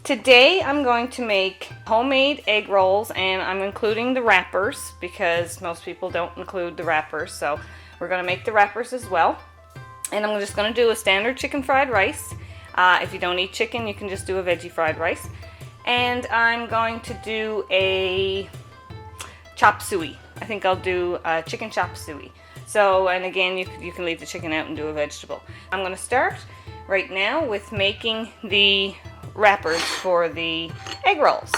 Today I'm going to make homemade egg rolls, and I'm including the wrappers because most people don't include the wrappers, so we're going to make the wrappers as well. And I'm just going to do a standard chicken fried rice. If you don't eat chicken, you can just do a veggie fried rice. And I'm going to do a chop suey. I think I'll do a chicken chop suey. So, and again, you can leave the chicken out and do a vegetable. I'm going to start right now with making the wrappers for the egg rolls.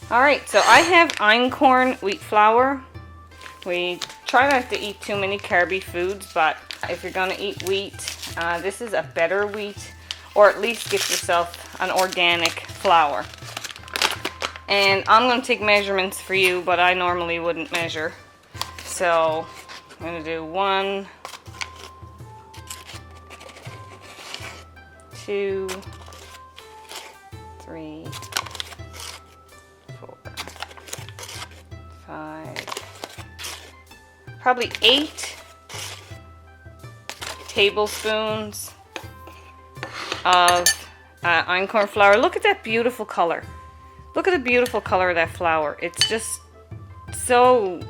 Alright, so I have einkorn wheat flour. We try not to eat too many carby foods, but if you're going to eat wheat, this is a better wheat, or at least get yourself an organic flour. And I'm going to take measurements for you, but I normally wouldn't measure. So I'm going to do 1, 2, 3, 4, 5, probably 8 tablespoons of einkorn flour. Look at that beautiful color. Look at the beautiful color of that flour. It's just so,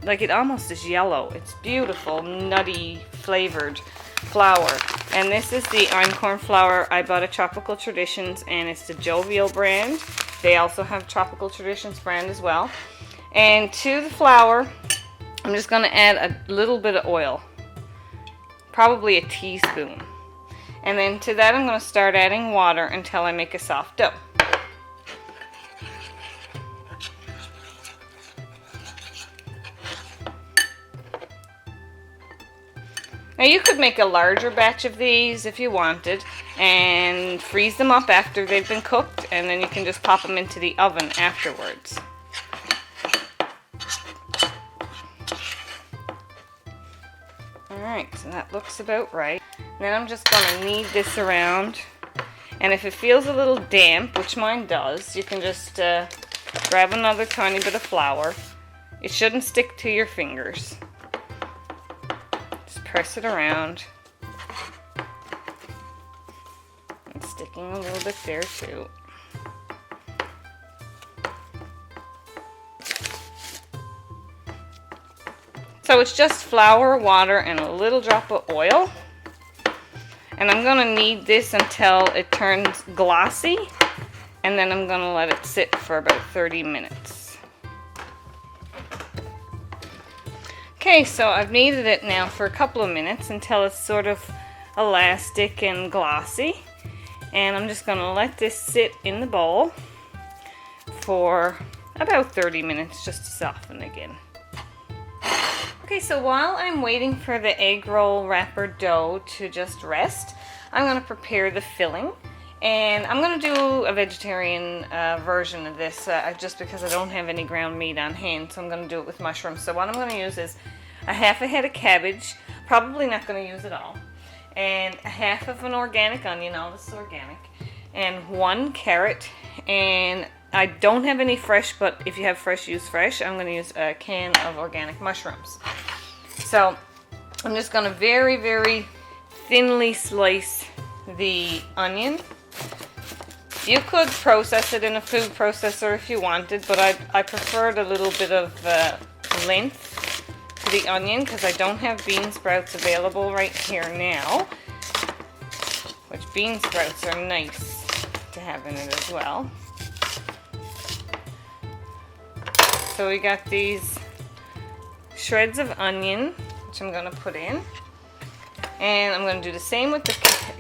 like, it almost is yellow. It's beautiful, nutty flavored flour. And this is the einkorn flour I bought at Tropical Traditions, and it's the Jovial brand. They also have Tropical Traditions brand as well. And to the flour, I'm just going to add a little bit of oil, probably a teaspoon. And then to that I'm going to start adding water until I make a soft dough. Now you could make a larger batch of these if you wanted and freeze them up after they've been cooked, and then you can just pop them into the oven afterwards. Alright, so that looks about right. Then I'm just going to knead this around, and if it feels a little damp, which mine does, you can just grab another tiny bit of flour. It shouldn't stick to your fingers. Press it around. It's sticking a little bit there too. So it's just flour, water, and a little drop of oil. And I'm going to knead this until it turns glossy, and then I'm going to let it sit for about 30 minutes. Okay, so I've kneaded it now for a couple of minutes until it's sort of elastic and glossy. And I'm just going to let this sit in the bowl for about 30 minutes just to soften again. Okay, so while I'm waiting for the egg roll wrapper dough to just rest, I'm going to prepare the filling. And I'm going to do a vegetarian version of this just because I don't have any ground meat on hand, so I'm going to do it with mushrooms. So what I'm going to use is a half a head of cabbage, probably not going to use it all, and a half of an organic onion, all this is organic, and 1 carrot, and I don't have any fresh, but if you have fresh, use fresh. I'm going to use a can of organic mushrooms. So I'm just going to very, very thinly slice the onion. You could process it in a food processor if you wanted, but I preferred a little bit of length to the onion because I don't have bean sprouts available right here now, which bean sprouts are nice to have in it as well. So we got these shreds of onion, which I'm going to put in. And I'm going to do the same with the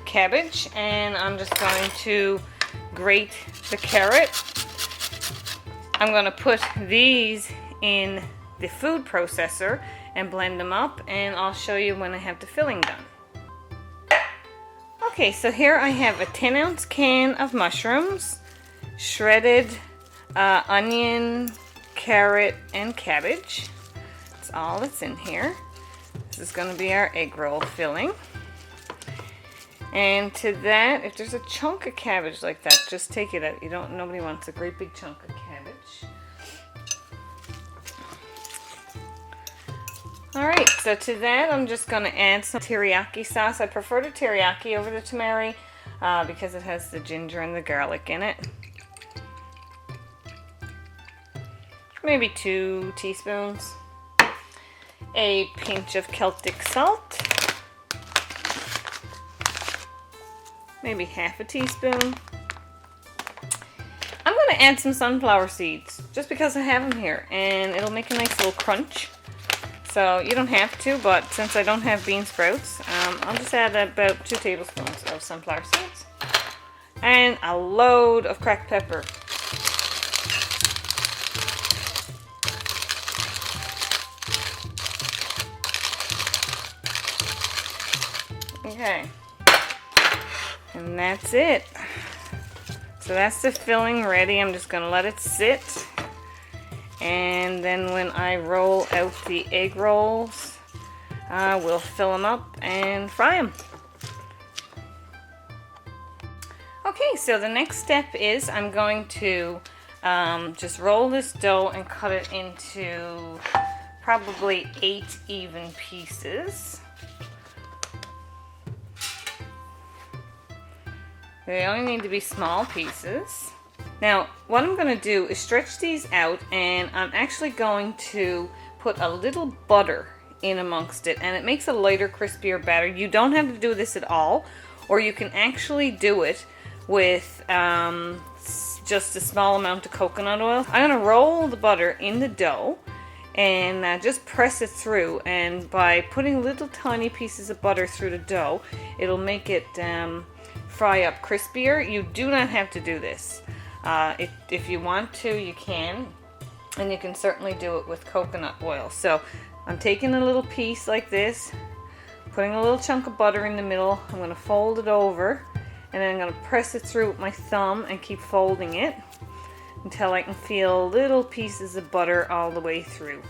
cabbage, and I'm just going to grate the carrot. I'm going to put these in the food processor and blend them up, and I'll show you when I have the filling done. Okay, so here I have a 10-ounce can of mushrooms, shredded onion, carrot, and cabbage. That's all that's in here. This is going to be our egg roll filling. And to that, if there's a chunk of cabbage like that, just take it out. Nobody wants a great big chunk of cabbage. Alright, so to that I'm just going to add some teriyaki sauce. I prefer the teriyaki over the tamari. because it has the ginger and the garlic in it. Maybe 2 teaspoons. A pinch of Celtic salt. Maybe half a teaspoon. I'm going to add some sunflower seeds just because I have them here, and it'll make a nice little crunch. So you don't have to, but since I don't have bean sprouts, I'll just add about 2 tablespoons of sunflower seeds. And a load of cracked pepper. Okay. And that's it. So that's the filling ready. I'm just going to let it sit. And then when I roll out the egg rolls, we'll fill them up and fry them. Okay, so the next step is I'm going to just roll this dough and cut it into probably 8 even pieces. They only need to be small pieces. Now, what I'm going to do is stretch these out, and I'm actually going to put a little butter in amongst it, and it makes a lighter, crispier batter. You don't have to do this at all, or you can actually do it with just a small amount of coconut oil. I'm going to roll the butter in the dough and just press it through, and by putting little tiny pieces of butter through the dough, it'll make it fry up crispier. You do not have to do this. If you want to, you can, and you can certainly do it with coconut oil. So I'm taking a little piece like this, putting a little chunk of butter in the middle. I'm going to fold it over, and then I'm going to press it through with my thumb and keep folding it until I can feel little pieces of butter all the way through.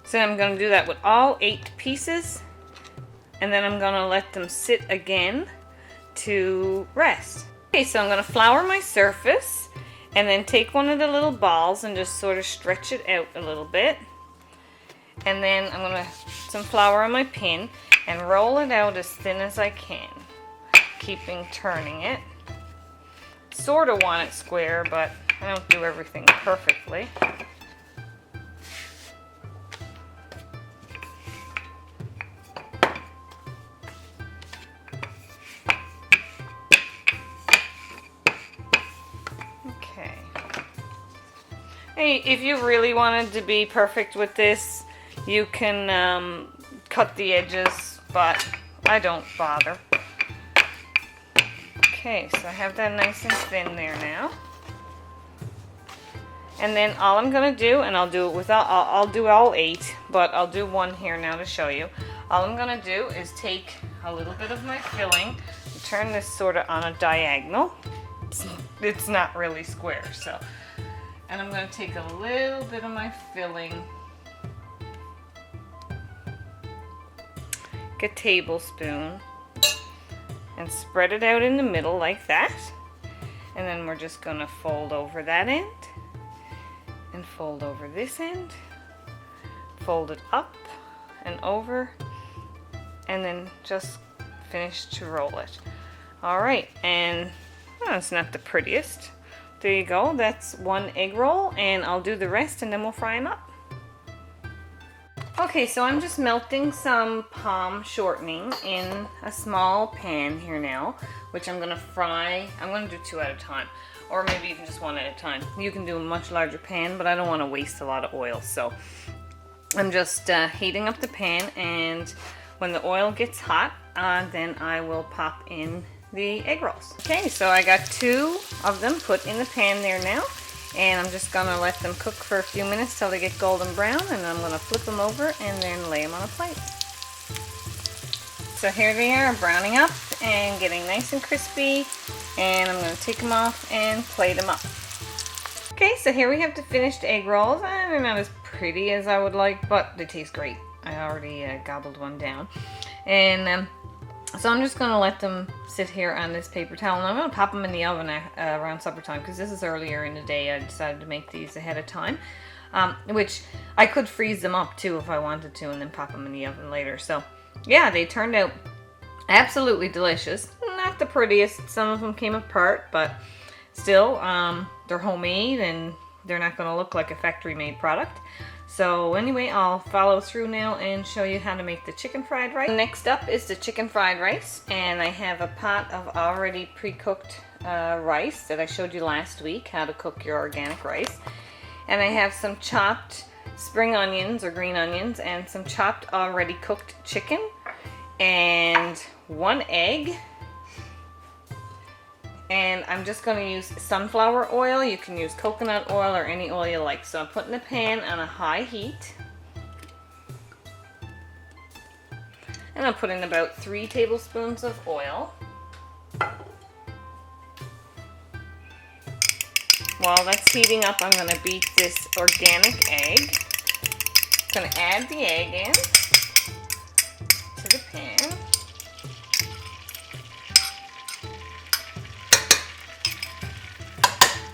So I'm going to do that with all 8 pieces. And then I'm going to let them sit again to rest. Okay, so I'm going to flour my surface and then take one of the little balls and just sort of stretch it out a little bit. And then I'm going to put some flour on my pan and roll it out as thin as I can, keeping turning it. Sort of want it square, but I don't do everything perfectly. Hey, if you really wanted to be perfect with this, you can cut the edges, but I don't bother. Okay, so I have that nice and thin there now. And then all I'm going to do, and I'll do it without, I'll do all 8, but I'll do one here now to show you. All I'm going to do is take a little bit of my filling, and turn this sort of on a diagonal. It's not really square, so. And I'm going to take a little bit of my filling, a tablespoon, and spread it out in the middle like that. And then we're just going to fold over that end, and fold over this end, fold it up and over, and then just finish to roll it. Alright, and well, it's not the prettiest. There you go, that's 1 egg roll, and I'll do the rest and then we'll fry them up. Okay, so I'm just melting some palm shortening in a small pan here now, which I'm going to fry. I'm going to do 2 at a time, or maybe even just 1 at a time. You can do a much larger pan, but I don't want to waste a lot of oil, so I'm just heating up the pan, and when the oil gets hot, then I will pop in the egg rolls. Okay, so I got 2 of them put in the pan there now, and I'm just gonna let them cook for a few minutes till they get golden brown, and I'm gonna flip them over and then lay them on a plate. So here they are, browning up and getting nice and crispy, and I'm gonna take them off and plate them up. Okay, so here we have the finished egg rolls. They're not as pretty as I would like, but they taste great. I already gobbled one down, and so I'm just going to let them sit here on this paper towel, and I'm going to pop them in the oven around supper time, because this is earlier in the day. I decided to make these ahead of time, which I could freeze them up too if I wanted to, and then pop them in the oven later. So yeah, they turned out Absolutely delicious. Not the prettiest. Some of them came apart, but still, they're homemade and they're not going to look like a factory-made product. So anyway, I'll follow through now and show you how to make the chicken fried rice. Next up is the chicken fried rice, and I have a pot of already pre-cooked rice that I showed you last week, how to cook your organic rice. And I have some chopped spring onions or green onions and some chopped already cooked chicken and 1 egg. And I'm just going to use sunflower oil. You can use coconut oil or any oil you like. So I'm putting the pan on a high heat. And I'm putting about 3 tablespoons of oil. While that's heating up, I'm going to beat this organic egg. I'm going to add the egg in to the pan.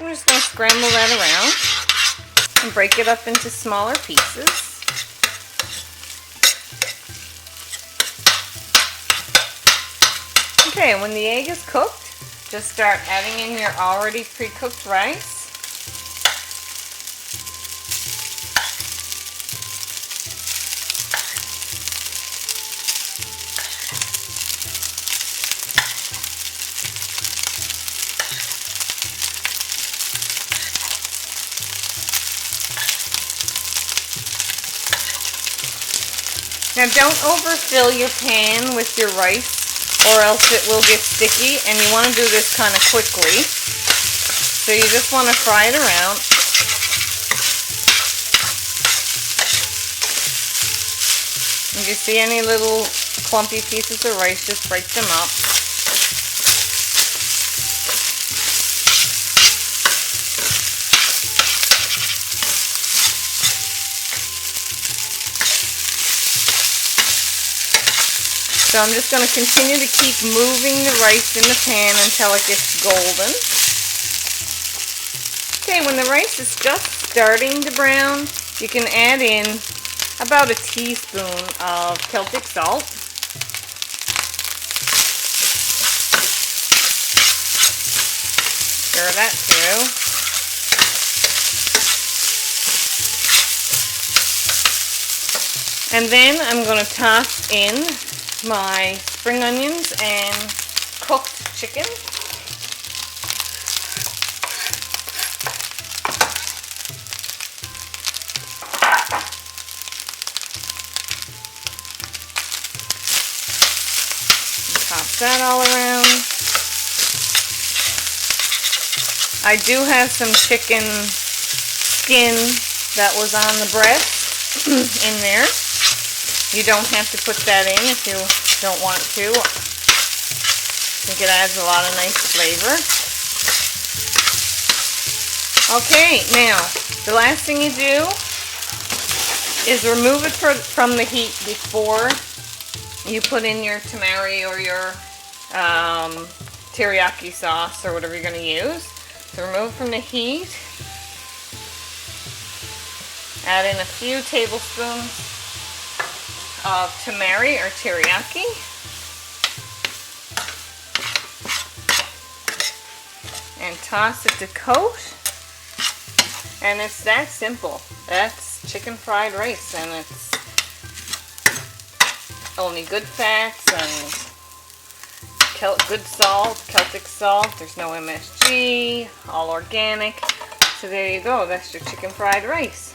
I'm just going to scramble that around and break it up into smaller pieces. Okay, when the egg is cooked, just start adding in your already pre-cooked rice. Now don't overfill your pan with your rice or else it will get sticky, and you want to do this kind of quickly. So you just want to fry it around. If you see any little clumpy pieces of rice, just break them up. So I'm just going to continue to keep moving the rice in the pan until it gets golden. Okay, when the rice is just starting to brown, you can add in about a teaspoon of Celtic salt. Stir that through. And then I'm going to toss in my spring onions and cooked chicken. Toss that all around. I do have some chicken skin that was on the breast in there. You don't have to put that in if you don't want to. I think it adds a lot of nice flavor. Okay, now the last thing you do is remove it from the heat before you put in your tamari or your teriyaki sauce or whatever you're going to use. So remove from the heat. Add in a few tablespoons of tamari or teriyaki. And toss it to coat. And it's that simple. That's chicken fried rice, and it's only good fats and good salt, Celtic salt. There's no MSG, all organic. So there you go. That's your chicken fried rice.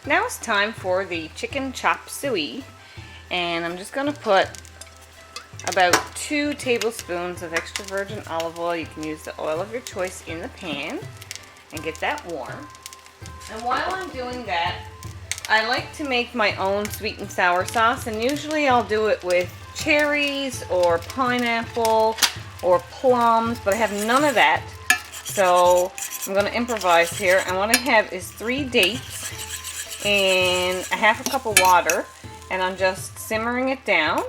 Now it's time for the chicken chop suey, and I'm just going to put about 2 tablespoons of extra virgin olive oil. You can use the oil of your choice in the pan and get that warm. And while I'm doing that, I like to make my own sweet and sour sauce, and usually I'll do it with cherries or pineapple or plums, but I have none of that. So I'm going to improvise here, and what I have is 3 dates in a half a cup of water, and I'm just simmering it down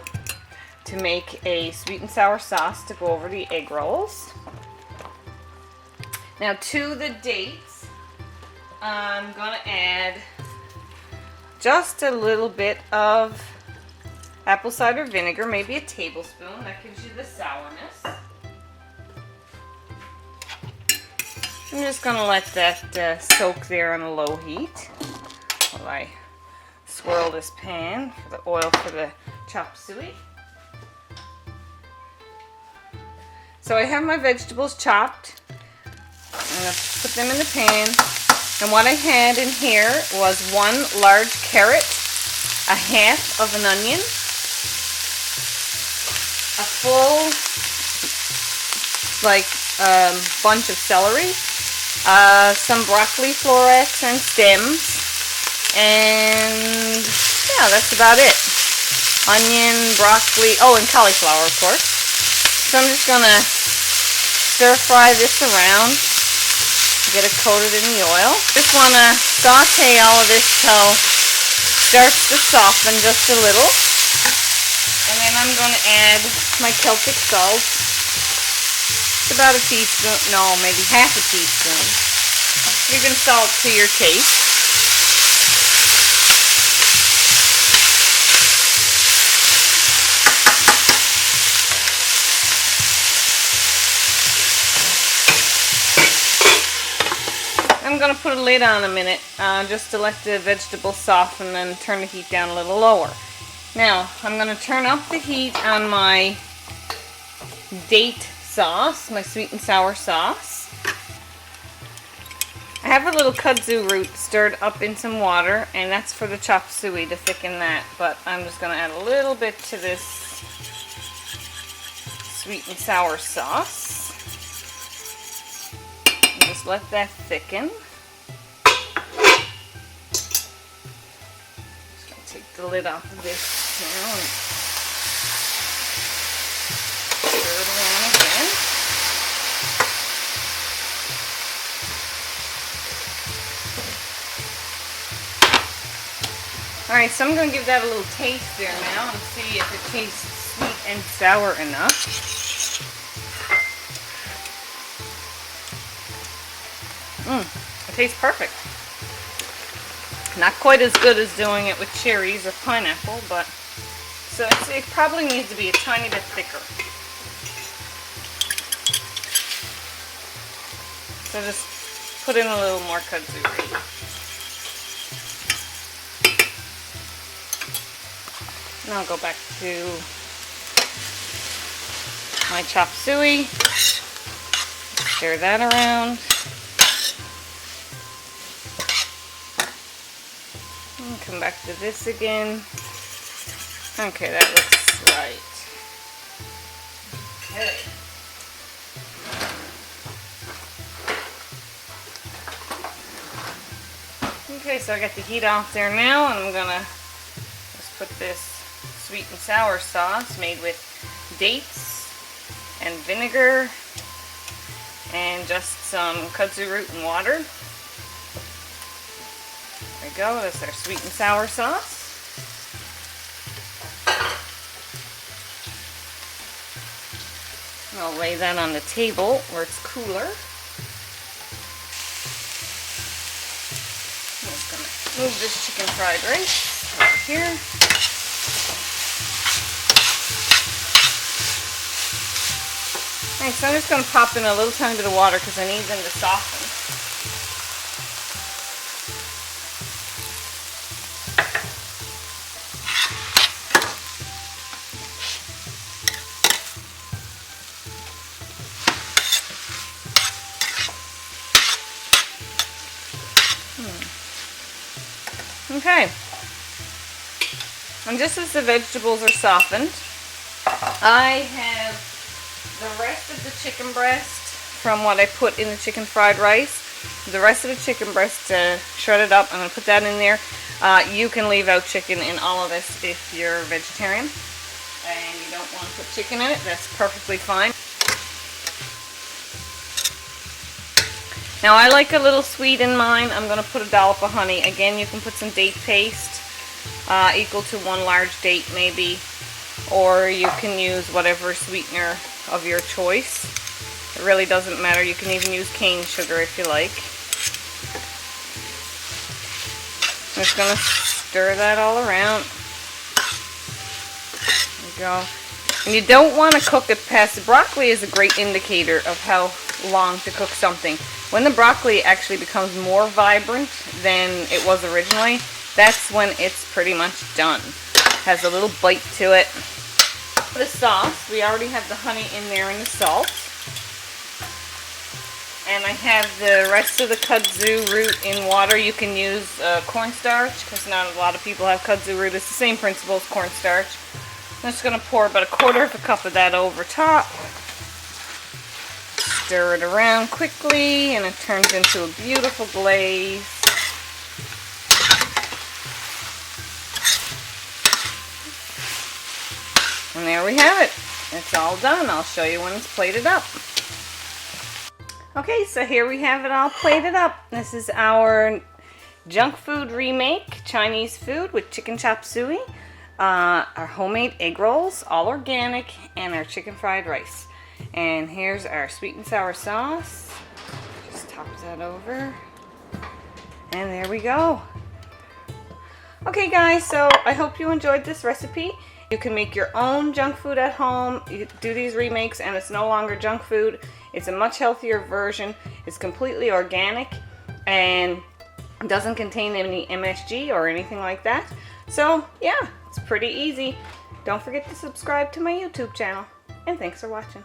to make a sweet and sour sauce to go over the egg rolls. Now to the dates, I'm going to add just a little bit of apple cider vinegar, maybe a tablespoon. That gives you the sourness. I'm just going to let that soak there on a low heat while I swirl this pan for the oil for the chop suey. So I have my vegetables chopped. I'm going to put them in the pan. And what I had in here was 1 large carrot, a half of an onion, a full bunch of celery, some broccoli florets and stems, and yeah, that's about it. Onion, broccoli, and cauliflower, of course. So I'm just going to stir fry this around, get it coated in the oil. Just want to saute all of this till it starts to soften just a little. And then I'm going to add my Celtic salt. It's about a teaspoon, no, maybe half a teaspoon. You can salt to your taste. I'm going to put a lid on a minute just to let the vegetables soften and turn the heat down a little lower. Now, I'm going to turn up the heat on my date sauce, my sweet and sour sauce. I have a little kudzu root stirred up in some water, and that's for the chop suey to thicken that, but I'm just going to add a little bit to this sweet and sour sauce. And just let that thicken. Just going to take the lid off of this now and stir it around again. Alright, so I'm going to give that a little taste there now and see if it tastes sweet and sour enough. It tastes perfect. Not quite as good as doing it with cherries or pineapple, but so it probably needs to be a tiny bit thicker. So just put in a little more kudzu root. And I'll go back to my chop suey. Stir that around. And come back to this again. Okay, that looks right. Okay. Okay, so I got the heat off there now, and I'm gonna just put this sweet and sour sauce made with dates and vinegar and just some kudzu root and water. There we go, that's our sweet and sour sauce. I'll lay that on the table where it's cooler. I'm just going to move this chicken fried rice over here. Alright, so I'm just going to pop in a little tiny bit of water because I need them to soften. Okay. And just as the vegetables are softened, I have the rest of the chicken breast from what I put in the chicken fried rice. The rest of the chicken breast shredded up. I'm going to put that in there. You can leave out chicken in all of this if you're a vegetarian and you don't want to put chicken in it. That's perfectly fine. Now I like a little sweet in mine. I'm going to put a dollop of honey. Again, you can put some date paste equal to 1 large date maybe, or you can use whatever sweetener of your choice. It really doesn't matter. You can even use cane sugar if you like. I'm just going to stir that all around. go. And you don't want to cook it past the broccoli is a great indicator of how long to cook something. When the broccoli actually becomes more vibrant than it was originally, that's when it's pretty much done. Has a little bite to it. The sauce, we already have the honey in there and the salt. And I have the rest of the kudzu root in water. You can use cornstarch because not a lot of people have kudzu root. It's the same principle as cornstarch. I'm just going to pour about 1/4 of a cup of that over top. Stir it around quickly and it turns into a beautiful glaze. And there we have it. It's all done. I'll show you when it's plated up. Okay, so here we have it all plated up. This is our junk food remake, Chinese food with chicken chop suey, our homemade egg rolls, all organic, and our chicken fried rice. And here's our sweet and sour sauce. Just top that over. And there we go. Okay guys, so I hope you enjoyed this recipe. You can make your own junk food at home. You do these remakes and it's no longer junk food. It's a much healthier version. It's completely organic and doesn't contain any MSG or anything like that. So yeah, it's pretty easy. Don't forget to subscribe to my YouTube channel. And thanks for watching.